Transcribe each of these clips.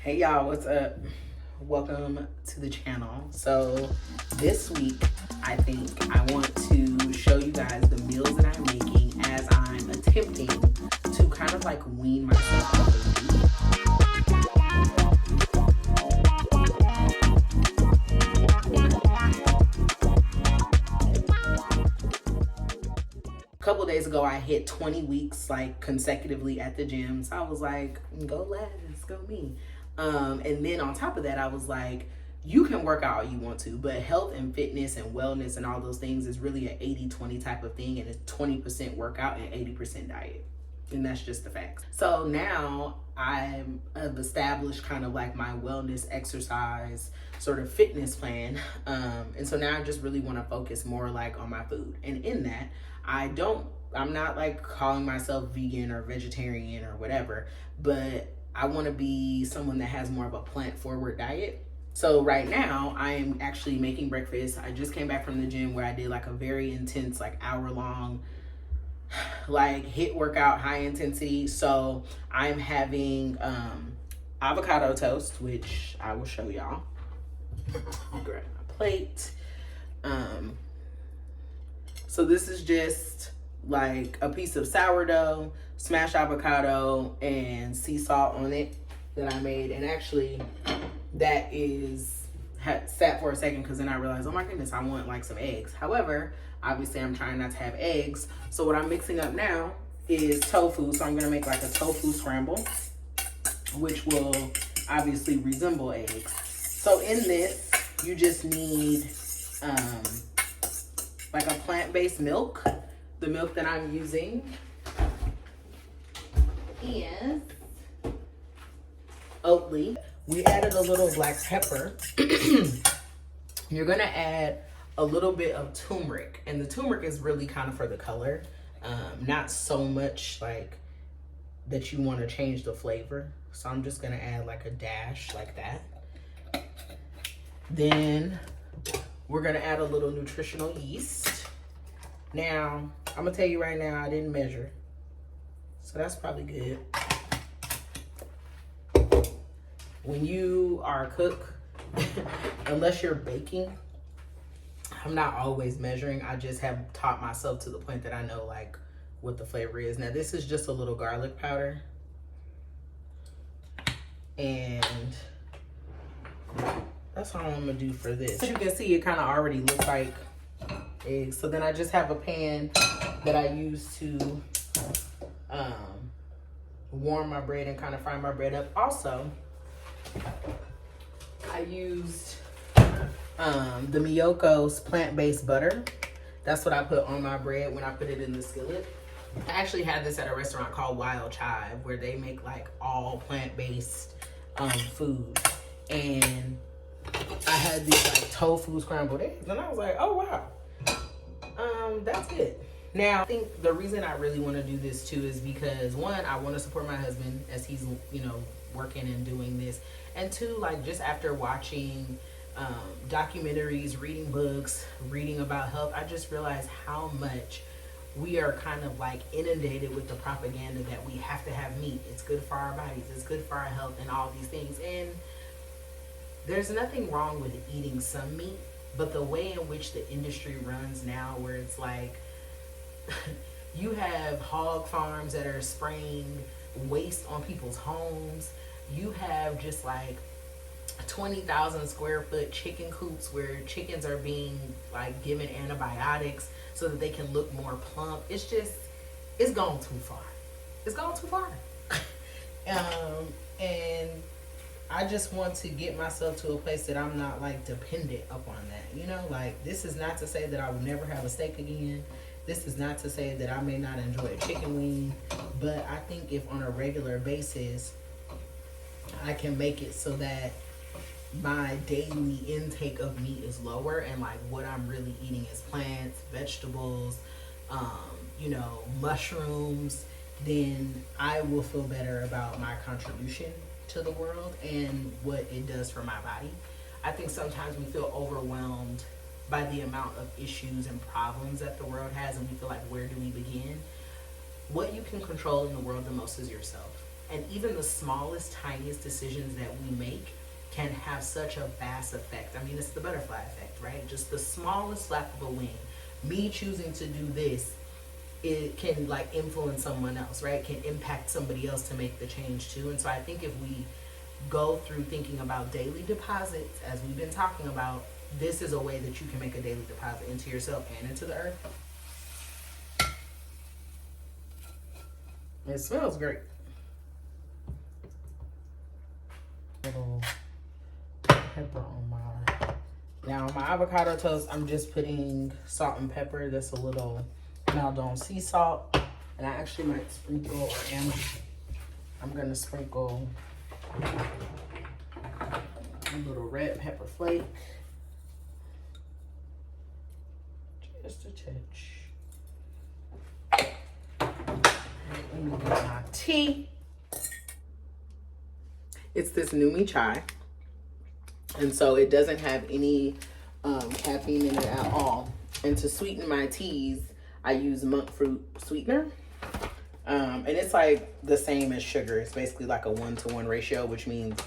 Hey y'all, what's up? Welcome to the channel. So this week, I think I want to show you guys the meals that I'm making as I'm attempting to kind of like wean myself off of meat. A couple days ago, I hit 20 weeks like consecutively at the gym. So I was like, go lads, go me. And then on top of that, I was like, you can work out all you want to, but health and fitness and wellness and all those things is really an 80-20 type of thing, and it's 20% workout and 80% diet. And that's just the facts. So now I've established kind of like my wellness exercise sort of fitness plan. And so now I just really want to focus more like on my food. And in that, I'm not like calling myself vegan or vegetarian or whatever, but I want to be someone that has more of a plant-forward diet. So right now, I am actually making breakfast. I just came back from the gym where I did like a very intense, like hour-long, like HIIT workout, high intensity. So I'm having avocado toast, which I will show y'all. Grab my plate. So this is just like a piece of sourdough, smashed avocado, and sea salt on it that I made. And actually that had sat for a second because then I realized, oh my goodness, I want like some eggs. However, obviously I'm trying not to have eggs. So what I'm mixing up now is tofu. So I'm gonna make like a tofu scramble, which will obviously resemble eggs. So in this, you just need like a plant-based milk. The milk that I'm using is Oatly. We added a little black pepper. You're gonna add a little bit of turmeric, and the turmeric is really kind of for the color, not so much like that you want to change the flavor. So I'm just gonna add like a dash like that. Then we're gonna add a little nutritional yeast. Now, I'm gonna tell you right now, I didn't measure, so that's probably good. When you are a cook, unless you're baking, I'm not always measuring. I just have taught myself to the point that I know like what the flavor is. Now this is just a little garlic powder. And that's all I'm gonna do for this. As you can see, it kind of already looks like eggs. So then I just have a pan that I use to warm my bread and kind of fry my bread up. Also, I used the Miyoko's plant-based butter. That's what I put on my bread when I put it in the skillet. I actually had this at a restaurant called Wild Chive where they make like all plant-based food. And I had these like tofu scrambled eggs, and I was like, oh wow, that's good. Now, I think the reason I really want to do this too is because one, I want to support my husband as he's, you know, working and doing this. And two, like just after watching documentaries, reading books, reading about health, I just realized how much we are kind of like inundated with the propaganda that we have to have meat. It's good for our bodies, it's good for our health, and all these things. And there's nothing wrong with eating some meat, but the way in which the industry runs now, where it's like you have hog farms that are spraying waste on people's homes. You have just like 20,000 square foot chicken coops where chickens are being like given antibiotics so that they can look more plump. It's gone too far. It's gone too far. And I just want to get myself to a place that I'm not like dependent upon that. You know, like this is not to say that I will never have a steak again. This is not to say that I may not enjoy a chicken wing, but I think if on a regular basis, I can make it so that my daily intake of meat is lower and like what I'm really eating is plants, vegetables, you know, mushrooms, then I will feel better about my contribution to the world and what it does for my body. I think sometimes we feel overwhelmed by the amount of issues and problems that the world has, and we feel like, where do we begin? What you can control in the world the most is yourself. And even the smallest, tiniest decisions that we make can have such a vast effect. I mean, it's the butterfly effect, right? Just the smallest flap of a wing. Me choosing to do this, it can like influence someone else, right? Can impact somebody else to make the change too. And so I think if we go through thinking about daily deposits, as we've been talking about, this is a way that you can make a daily deposit into yourself and into the earth. It smells great. Little pepper on my, now my avocado toast, I'm just putting salt and pepper. That's a little Maldon sea salt, and I actually might sprinkle, or I'm gonna sprinkle a little red pepper flake, just a touch. Let me get my tea. It's this Numi chai, and so it doesn't have any caffeine in it at all. And to sweeten my teas, I use monk fruit sweetener, and it's like the same as sugar. It's basically like a 1-to-1 ratio, which means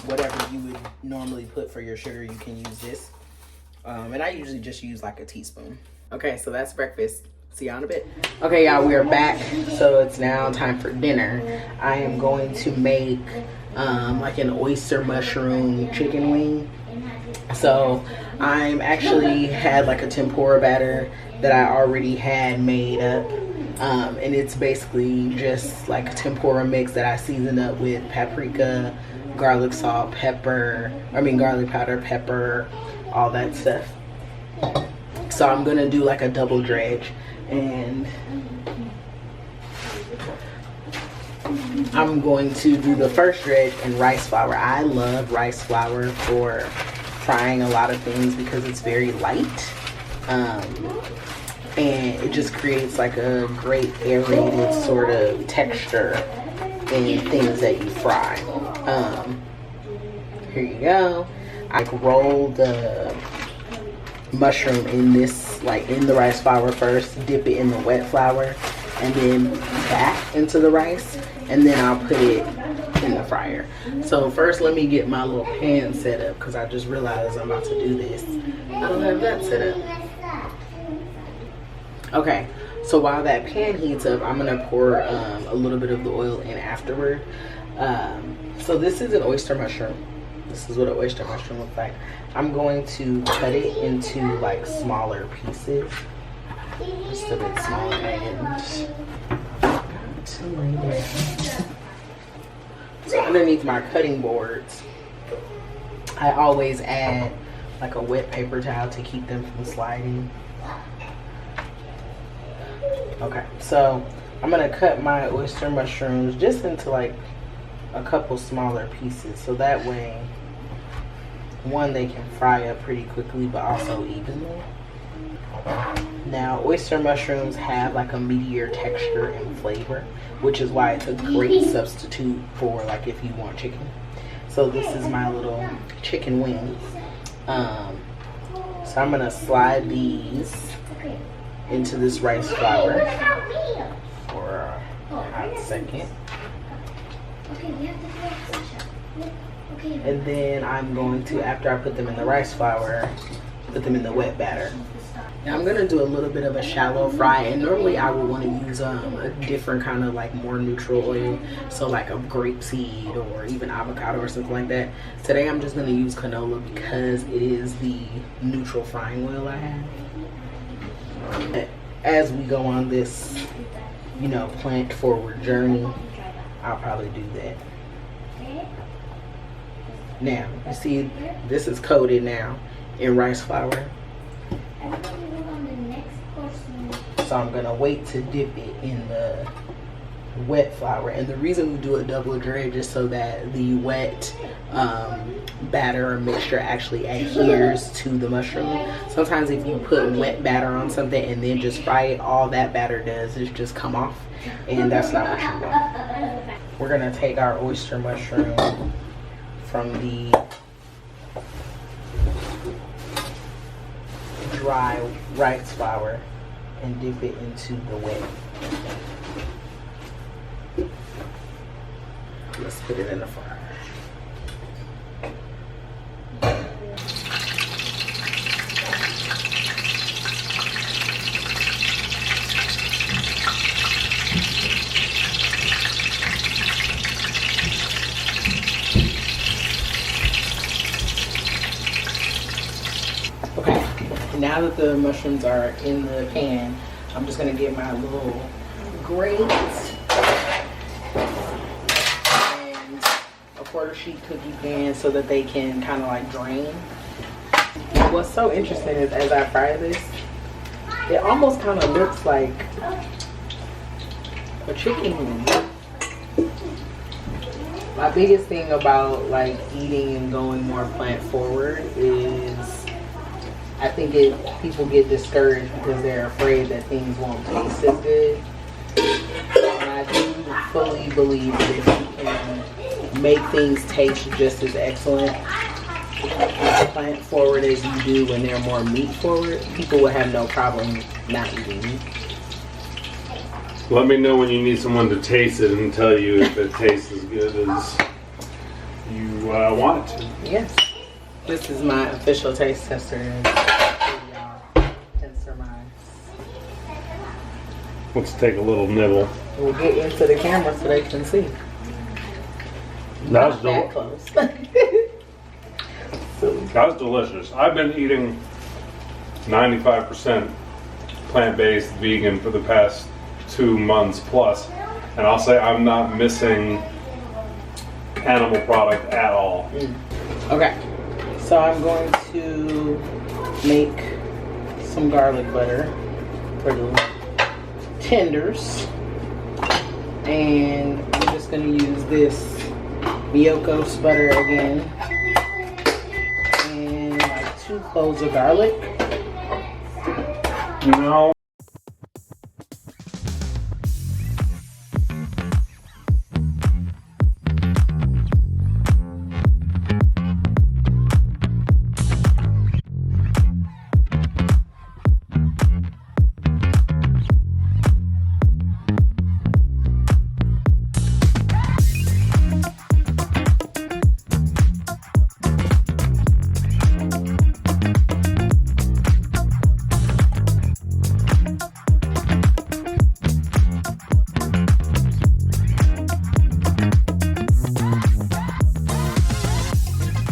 whatever you would normally put for your sugar, you can use this. And I usually just use like a teaspoon. Okay, so that's breakfast. See y'all in a bit. Okay, y'all, we are back. So it's now time for dinner. I am going to make like an oyster mushroom chicken wing. So I'm actually had like a tempura batter that I already had made up. And it's basically just like a tempura mix that I seasoned up with paprika, garlic salt, garlic powder, pepper, all that stuff. So I'm gonna do like a double dredge, and I'm going to do the first dredge in rice flour. I love rice flour for frying a lot of things because it's very light, and it just creates like a great aerated sort of texture in things that you fry. Here you go. I roll the mushroom in this, like in the rice flour first, dip it in the wet flour, and then back into the rice, and then I'll put it in the fryer. So first let me get my little pan set up, because I just realized I'm about to do this. I don't have that set up. Okay, so while that pan heats up, I'm gonna pour a little bit of the oil in afterward. So this is an oyster mushroom. This is what an oyster mushroom looks like. I'm going to cut it into like smaller pieces, just a bit smaller, and to lay down. So underneath my cutting boards, I always add like a wet paper towel to keep them from sliding. Okay, so I'm gonna cut my oyster mushrooms just into like a couple smaller pieces, so that way, one, they can fry up pretty quickly, but also evenly. Now, oyster mushrooms have like a meatier texture and flavor, which is why it's a great substitute for like if you want chicken. So this is my little chicken wings. So I'm gonna slide these into this rice flour for a hot second. And then I'm going to, after I put them in the rice flour, put them in the wet batter. Now I'm gonna do a little bit of a shallow fry, and normally I would want to use a different kind of like more neutral oil, so like a grapeseed or even avocado or something like that. Today I'm just gonna use canola because it is the neutral frying oil I have. As we go on this, you know, plant forward journey, I'll probably do that. Now, you see, this is coated now in rice flour. So I'm gonna wait to dip it in the wet flour. And the reason we do a double dredge is so that the wet batter or mixture actually adheres to the mushroom. Sometimes if you put wet batter on something and then just fry it, all that batter does is just come off, and that's not what you want. We're gonna take our oyster mushroom from the dry rice flour and dip it into the wet. let's put it in the fryer. Okay, now that the mushrooms are in the pan, I'm just gonna get my little grate and a quarter sheet cookie pan so that they can kind of like drain. What's so interesting is as I fry this, it almost kind of looks like a chicken wing. My biggest thing about like eating and going more plant forward is I think people get discouraged because they're afraid that things won't taste as good. And I do fully believe that if you can make things taste just as excellent plant forward as you do when they're more meat forward, people will have no problem not eating meat. Let me know when you need someone to taste it and tell you if it tastes as good as you want it to. Yes. This is my official taste tester. Can surmise. Let's take a little nibble. We'll get into the camera so they can see. That Not close. was delicious. I've been eating 95% plant-based vegan for the past 2 months plus, and I'll say I'm not missing animal product at all. Okay, so I'm going to make some garlic butter for the tenders, and I'm just going to use this Miyokos butter again, and like 2 cloves of garlic. You know,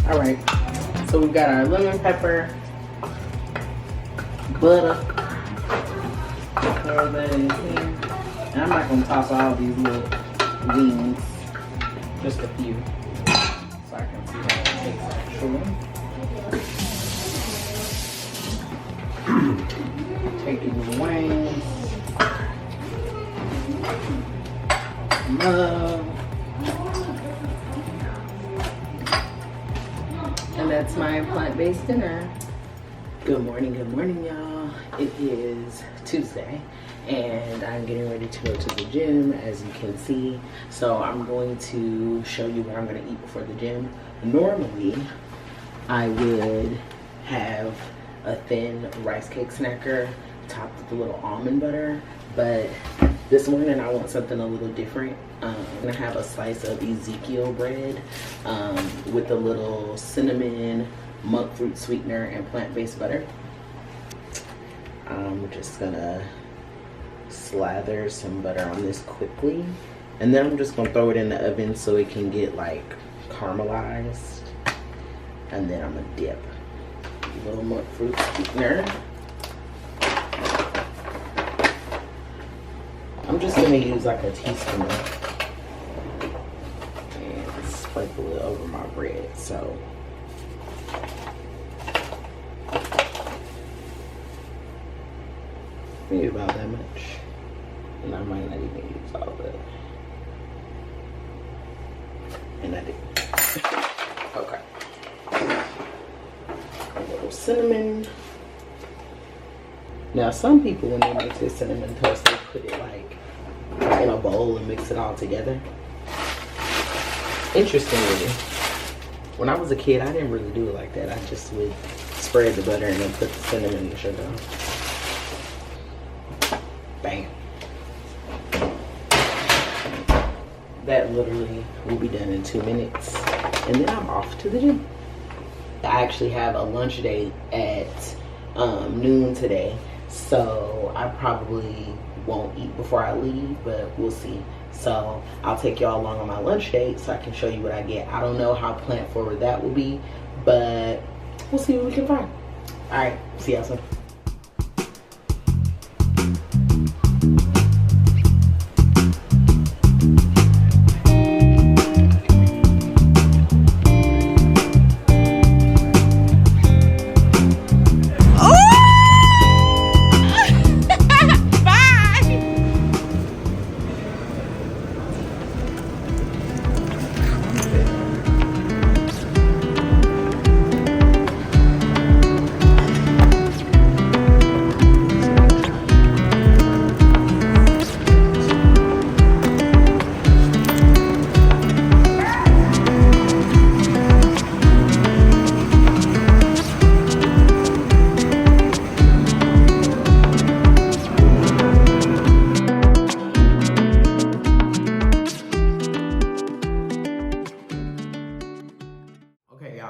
Alright, so we've got our lemon pepper, butter, throw that in here. And I'm not going to toss all these little beans, just a few, so I can see how it tastes actually. Take these wings, love. And that's my plant-based dinner. Good morning, y'all. It is Tuesday, and I'm getting ready to go to the gym, as you can see. So I'm going to show you what I'm gonna eat before the gym. Normally, I would have a thin rice cake snacker topped with a little almond butter, but this morning I want something a little different. I'm gonna have a slice of Ezekiel bread with a little cinnamon, monk fruit sweetener, and plant-based butter. I'm just gonna slather some butter on this quickly, and then I'm just gonna throw it in the oven so it can get like caramelized, and then I'm gonna dip a little monk fruit sweetener. I'm just gonna use like a teaspoon and sprinkle it over my bread. So maybe about that much, and I might not even use all of it. And I did. Okay. A little cinnamon. Now, some people, when they make this cinnamon toast, they put it like in a bowl and mix it all together. Interestingly, when I was a kid, I didn't really do it like that. I just would spread the butter and then put the cinnamon and the sugar on. Bam. that literally will be done in 2 minutes. And then I'm off to the gym. I actually have a lunch date at noon today. So I probably won't eat before I leave, but we'll see. So I'll take y'all along on my lunch date so I can show you what I get. I don't know how plant forward that will be, but we'll see what we can find. All right, see y'all soon.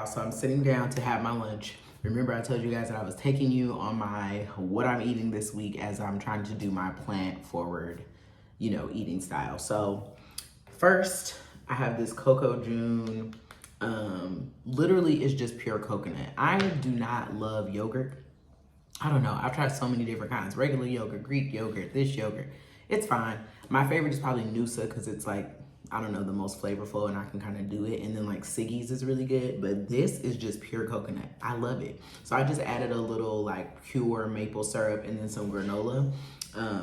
So I'm sitting down to have my lunch. Remember I told you guys that I was taking you on my what I'm eating this week as I'm trying to do my plant forward, you know, eating style. So first I have this Cocoa June. Literally it's just pure coconut. I do not love yogurt. I don't know. I've tried so many different kinds. Regular yogurt, Greek yogurt, this yogurt. It's fine. My favorite is probably Noosa because it's like, I don't know, the most flavorful and I can kind of do it. And then like Siggy's is really good, but this is just pure coconut. I love it. So I just added a little like pure maple syrup and then some granola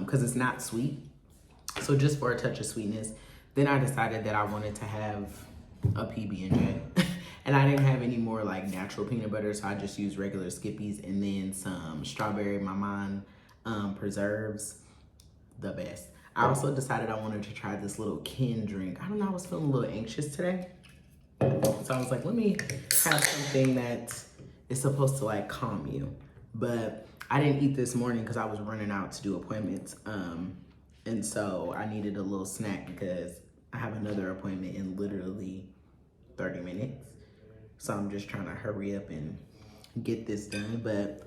because it's not sweet. So just for a touch of sweetness. Then I decided that I wanted to have a PB&J. And I didn't have any more like natural peanut butter, so I just used regular Skippies and then some strawberry Maman preserves, the best. I also decided I wanted to try this little Ken drink. I don't know, I was feeling a little anxious today. So I was like, let me have something that is supposed to like calm you. But I didn't eat this morning because I was running out to do appointments. And so I needed a little snack because I have another appointment in literally 30 minutes. So I'm just trying to hurry up and get this done. But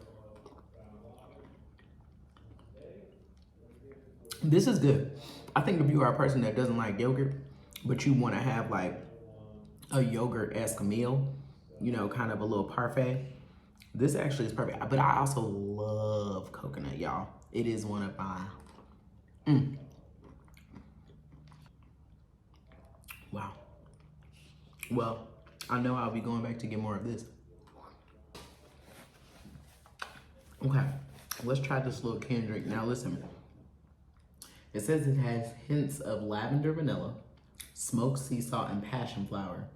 this is good. I think if you are a person that doesn't like yogurt, but you want to have like a yogurt-esque meal, you know, kind of a little parfait, this actually is perfect. But I also love coconut, y'all. It is one of my, wow. Well, I know I'll be going back to get more of this. Okay, let's try this little Ken drink. Now listen. It says it has hints of lavender vanilla, smoked sea salt, and passion flower.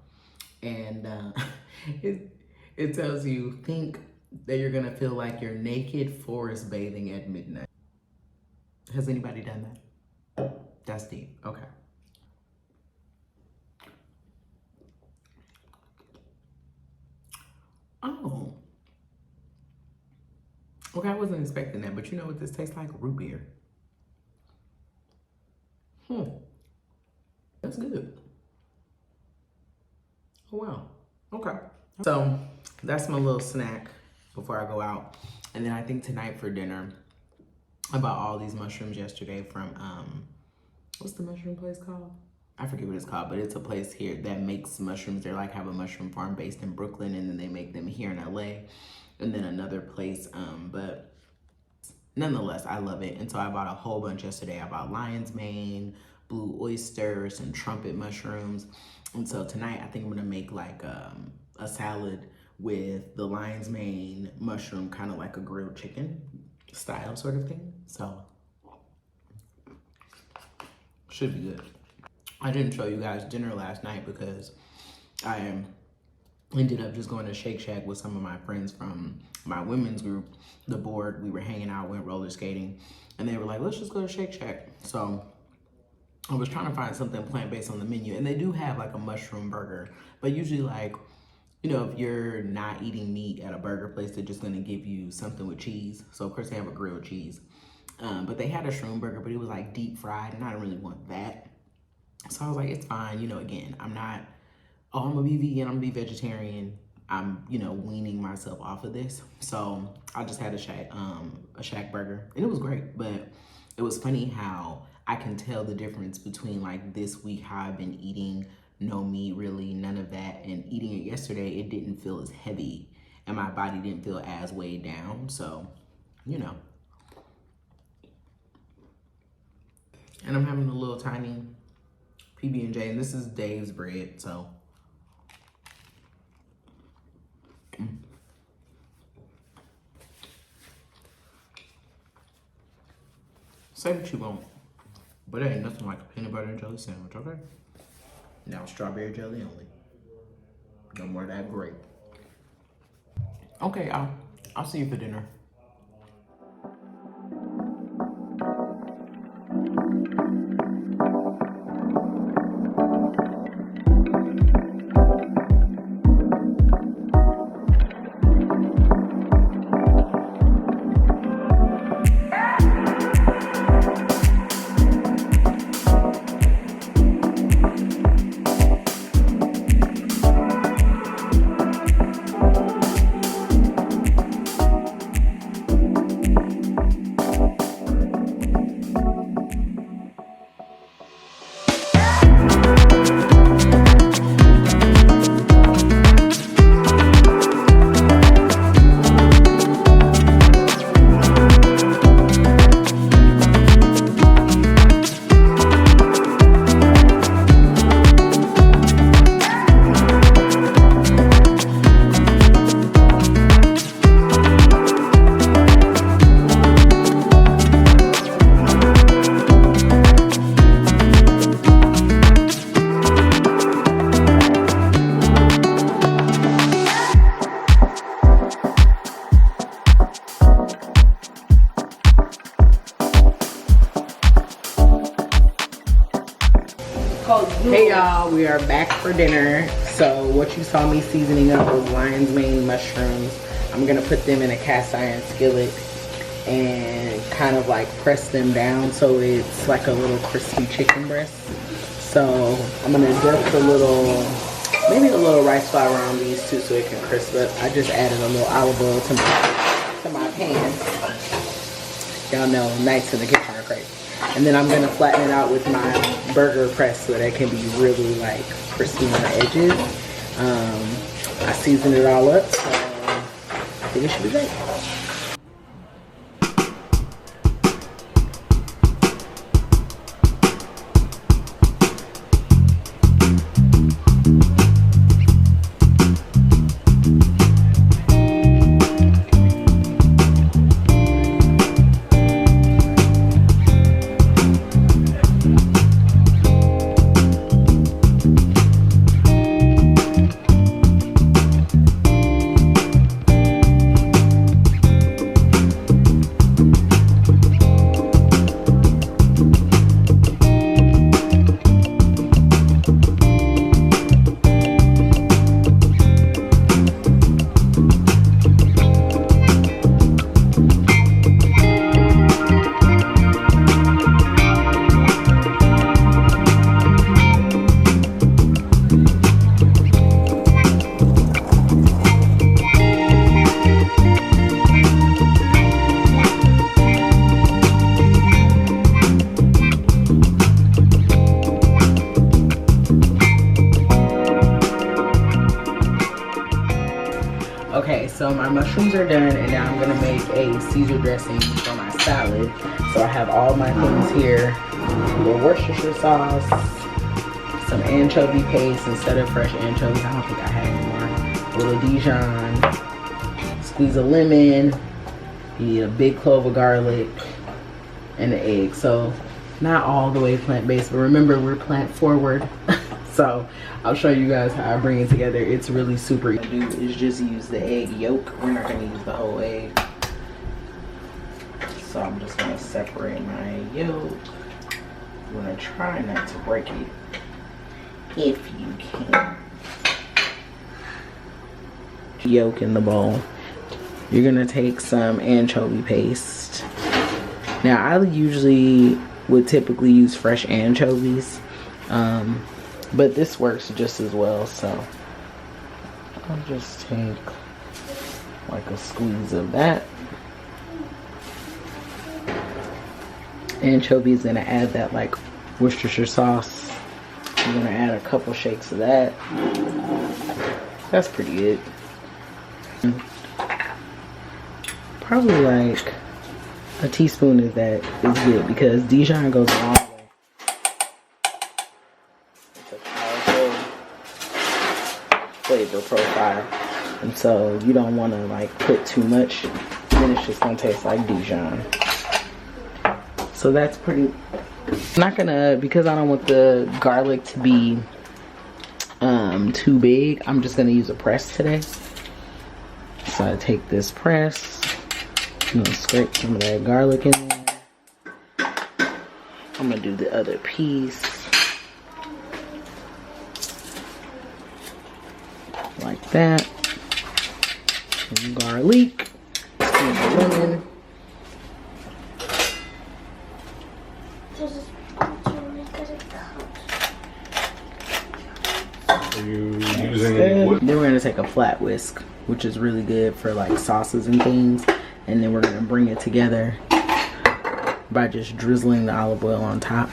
And it tells you, think that you're gonna feel like you're naked forest bathing at midnight. Has anybody done that? That's deep, okay. Oh. Okay, I wasn't expecting that, but you know what this tastes like? Root beer. That's good. Oh, wow. Okay. So that's my little snack before I go out. And then I think tonight for dinner, I bought all these mushrooms yesterday from, what's the mushroom place called? I forget what it's called, but it's a place here that makes mushrooms. They're like, have a mushroom farm based in Brooklyn, and then they make them here in LA. And then another place, but nonetheless, I love it. And so I bought a whole bunch yesterday. I bought lion's mane, blue oyster, some trumpet mushrooms. And so tonight I think I'm gonna make like a salad with the lion's mane mushroom, kind of like a grilled chicken style sort of thing. So should be good. I didn't show you guys dinner last night because I ended up just going to Shake Shack with some of my friends from my women's group, the board. We were hanging out, went roller skating, and they were like, let's just go to Shake Shack. So I was trying to find something plant-based on the menu, and they do have like a mushroom burger, but usually like, you know, if you're not eating meat at a burger place, they're just gonna give you something with cheese. So of course they have a grilled cheese, but they had a shroom burger, but it was like deep fried, and I didn't really want that. So I was like, it's fine. You know, again, I'm not, oh, I'm gonna be vegan, I'm gonna be vegetarian. I'm, you know, weaning myself off of this. So I just had a shack burger, and it was great. But it was funny how I can tell the difference between like this week, how I've been eating no meat, really none of that, and eating it yesterday, it didn't feel as heavy and my body didn't feel as weighed down. So, you know. And I'm having a little tiny PB&J, and this is Dave's bread, so. Say what you want, but it ain't nothing like a peanut butter and jelly sandwich, okay? Now strawberry jelly only. No more of that grape. Okay, I'll see you for dinner. Hey y'all, we are back for dinner. So what you saw me seasoning up was lion's mane mushrooms. I'm gonna put them in a cast iron skillet and kind of like press them down so it's like a little crispy chicken breast. So I'm gonna dust maybe a little rice flour on these too so it can crisp up. I just added a little olive oil to my pan. Y'all know, nights in the kitchen are crazy. And then I'm gonna flatten it out with my burger press so that it can be really like crispy on the edges. I seasoned it all up, so I think it should be great. Okay, so my mushrooms are done, and now I'm gonna make a Caesar dressing for my salad. So I have all my things here: a little Worcestershire sauce, some anchovy paste instead of fresh anchovies. I don't think I have anymore. A little Dijon, squeeze a lemon, you need a big clove of garlic, and an egg. So not all the way plant-based, but remember, we're plant forward. So I'll show you guys how I bring it together. It's really super easy to do is just use the egg yolk. We're not gonna use the whole egg. So I'm just gonna separate my yolk. I'm gonna try not to break it if you can. Yolk in the bowl. You're gonna take some anchovy paste. Now I usually would typically use fresh anchovies. But this works just as well, so I'll just take like a squeeze of that. Anchovies, gonna add that like Worcestershire sauce. I'm gonna add a couple shakes of that. That's pretty good. Probably like a teaspoon of that is good because Dijon goes a long way. It's a powerful flavor profile, and so you don't want to like put too much. Then it's just gonna taste like Dijon. So that's pretty. I'm not gonna, because I don't want the garlic to be too big, I'm just gonna use a press today. So I take this press, I'm gonna scrape some of that garlic in there. I'm gonna do the other piece like that. Some garlic, some lemon. Are you using Then wood? we're gonna take a flat whisk, which is really good for like sauces and things, and then we're gonna bring it together by just drizzling the olive oil on top.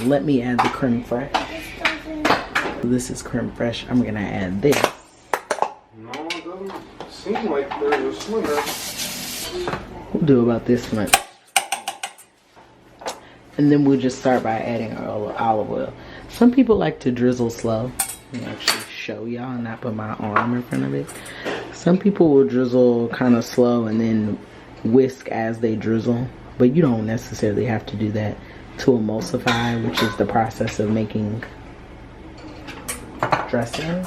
Let me add the creme fraiche. This is creme fraiche. I'm gonna add this. No, it doesn't seem like there's a slinger. We'll do about this much. And then we'll just start by adding our olive oil. Some people like to drizzle slow. Let me actually show y'all and not put my arm in front of it. Some people will drizzle kind of slow and then whisk as they drizzle. But you don't necessarily have to do that to emulsify, which is the process of making dressing.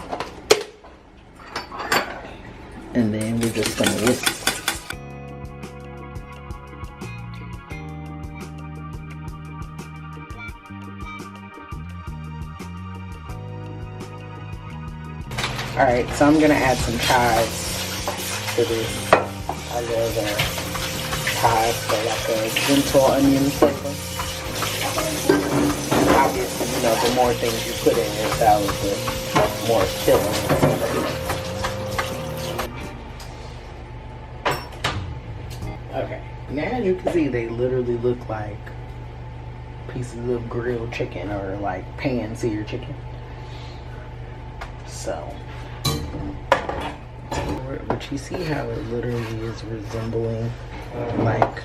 And then we're just gonna whisk. Alright, so I'm gonna add some chives to this. I love chives for like a gentle onion flavor. Obviously, you know, the more things you put in your salad, the more killing it's gonna be. Okay, now as you can see, they literally look like pieces of grilled chicken or like pan-seared chicken. So, but you see how it literally is resembling like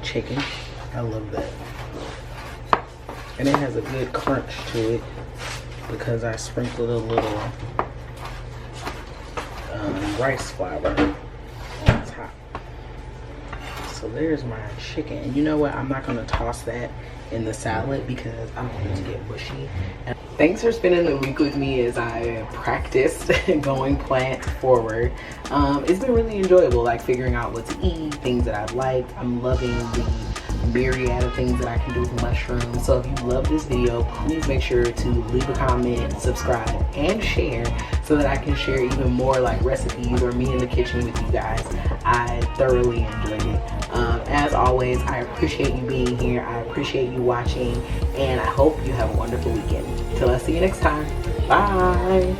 chicken. I love that. And it has a good crunch to it because I sprinkled a little rice flour on top. So there's my chicken. And you know what? I'm not going to toss that in the salad because I don't want it to get mushy. Thanks for spending the week with me as I practiced going plant forward. It's been really enjoyable, like figuring out what to eat, things that I've liked. I'm loving the myriad of things that I can do with mushrooms. So if you love this video, please make sure to leave a comment, subscribe, and share so that I can share even more like recipes or me in the kitchen with you guys. I thoroughly enjoyed it. As always, I appreciate you being here. I appreciate you watching, and I hope you have a wonderful weekend. Till I see you next time. Bye.